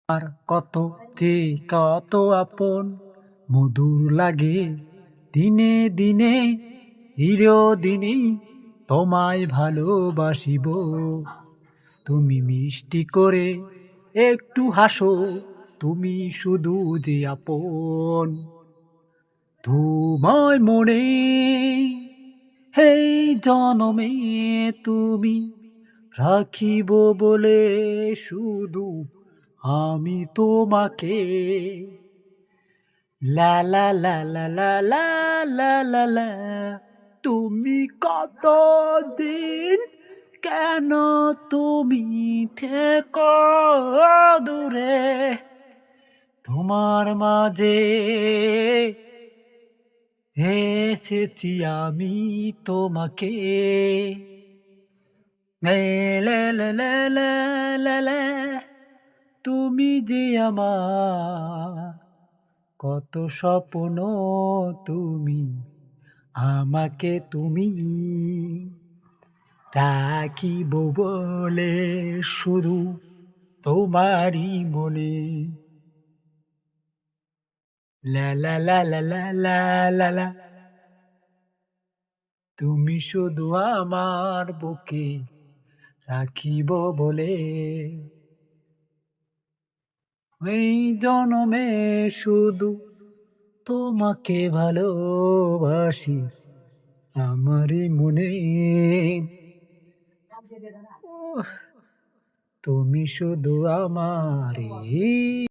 আর কত যে কত আপন মধুর লাগে দিনে দিনে চিরদিনই তোমায় ভালোবাসিব। তুমি মিষ্টি করে একটু হাসো, তুমি শুধু যে আপন। তোমায় মনে এই জনমে তুমি রাখিব বলে শুধু আমি তোমাকে। লা লা লা লা লা লা লা লা লা। তুমি কত দিন কেন তুমি থেকো দূরে, তোমার মাঝে এসেছি আমি তোমাকে। লে লে লে লে লে লে লে। তুমি যে আমার কত স্বপ্ন, তুমি আমাকে তুমি রাখিব বলে শুধু তোমারই মনে। লা লা লা লা লা লা লা লা। তুমি শুধু আমার বুকে রাখিব বলে এই জনমে শুধু তোমাকে ভালোবাসি আমারই মনে। তুমি শুধু আমারই